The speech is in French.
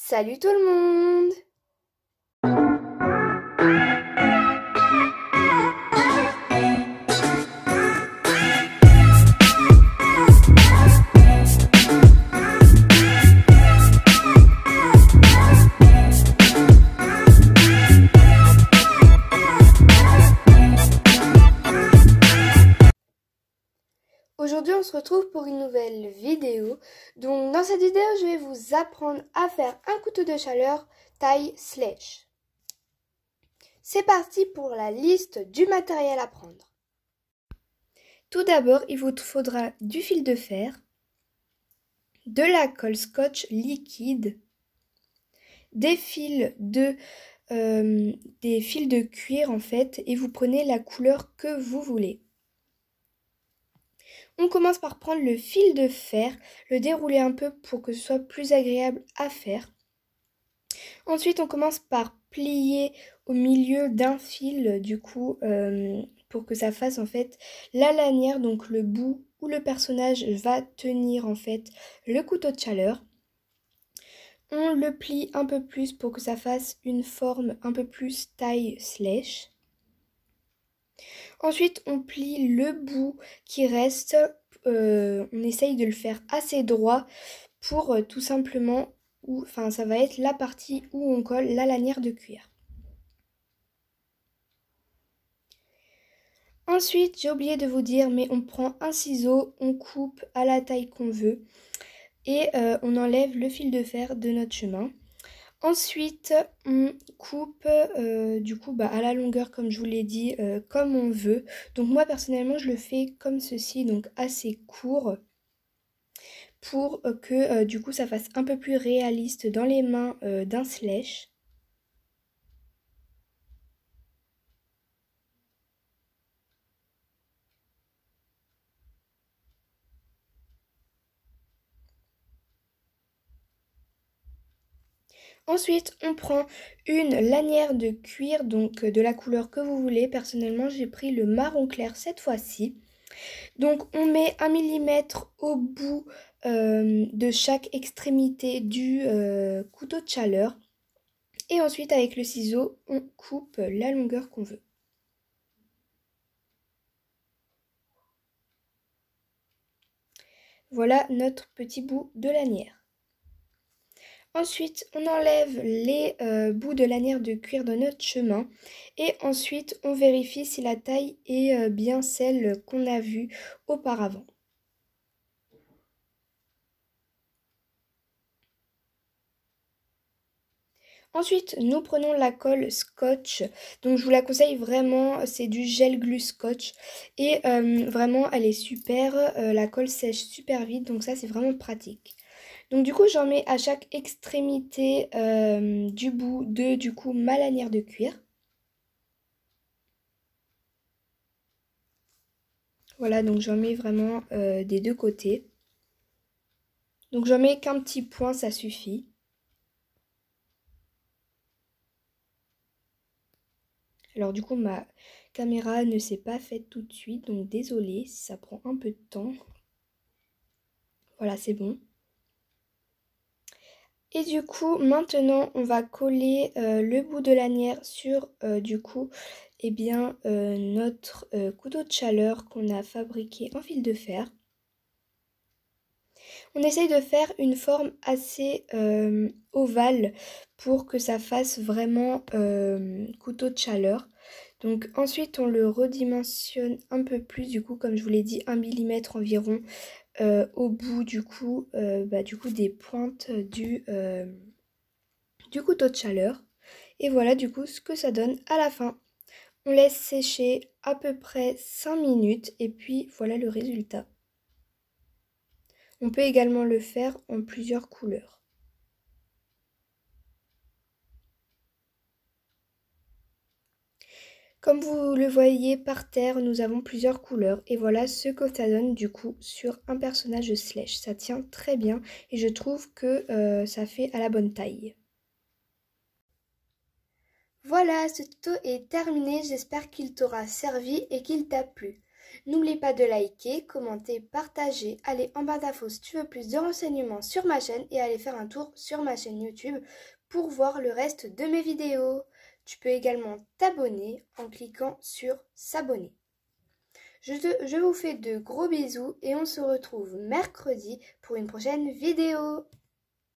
Salut tout le monde! Aujourd'hui on se retrouve pour une nouvelle vidéo. Donc dans cette vidéo je vais vous apprendre à faire un couteau de chaleur taille slèche. C'est parti pour la liste du matériel à prendre. Tout d'abord il vous faudra du fil de fer, de la colle scotch liquide, des fils de cuir en fait, et vous prenez la couleur que vous voulez. On commence par prendre le fil de fer, le dérouler un peu pour que ce soit plus agréable à faire. Ensuite, on commence par plier au milieu d'un fil, pour que ça fasse en fait la lanière, donc le bout où le personnage va tenir en fait le couteau de chaleur. On le plie un peu plus pour que ça fasse une forme un peu plus taille slèche. Ensuite, on plie le bout qui reste, on essaye de le faire assez droit pour tout simplement, ça va être la partie où on colle la lanière de cuir. Ensuite, j'ai oublié de vous dire, mais on prend un ciseau, on coupe à la taille qu'on veut et on enlève le fil de fer de notre chemin. Ensuite, on coupe à la longueur, comme je vous l'ai dit, comme on veut. Donc moi, personnellement, je le fais comme ceci, donc assez court, pour que ça fasse un peu plus réaliste dans les mains d'un slash. Ensuite, on prend une lanière de cuir, donc de la couleur que vous voulez. Personnellement, j'ai pris le marron clair cette fois-ci. Donc, on met 1 mm au bout de chaque extrémité du couteau de chaleur. Et ensuite, avec le ciseau, on coupe la longueur qu'on veut. Voilà notre petit bout de lanière. Ensuite, on enlève les bouts de lanière de cuir de notre chemin et ensuite on vérifie si la taille est bien celle qu'on a vue auparavant. Ensuite, nous prenons la colle scotch, donc je vous la conseille vraiment, c'est du gel glue scotch et vraiment elle est super, la colle sèche super vite, donc ça c'est vraiment pratique. Donc du coup j'en mets à chaque extrémité du bout de ma lanière de cuir. Voilà, donc j'en mets vraiment des deux côtés. Donc j'en mets qu'un petit point, ça suffit. Alors du coup ma caméra ne s'est pas faite tout de suite, donc désolée si ça prend un peu de temps. Voilà, c'est bon. Et du coup, maintenant, on va coller le bout de lanière sur notre couteau de chaleur qu'on a fabriqué en fil de fer. On essaye de faire une forme assez ovale pour que ça fasse vraiment couteau de chaleur. Donc ensuite, on le redimensionne un peu plus, comme je vous l'ai dit, 1 mm environ. Au bout des pointes du couteau de chaleur. Et voilà ce que ça donne à la fin. On laisse sécher à peu près 5 minutes et puis voilà le résultat. On peut également le faire en plusieurs couleurs. Comme vous le voyez par terre, nous avons plusieurs couleurs et voilà ce que ça donne sur un personnage de slash. Ça tient très bien et je trouve que ça fait à la bonne taille. Voilà, ce tuto est terminé, j'espère qu'il t'aura servi et qu'il t'a plu. N'oublie pas de liker, commenter, partager, aller en bas d'infos si tu veux plus de renseignements sur ma chaîne et aller faire un tour sur ma chaîne YouTube pour voir le reste de mes vidéos. Tu peux également t'abonner en cliquant sur s'abonner. Je vous fais de gros bisous et on se retrouve mercredi pour une prochaine vidéo.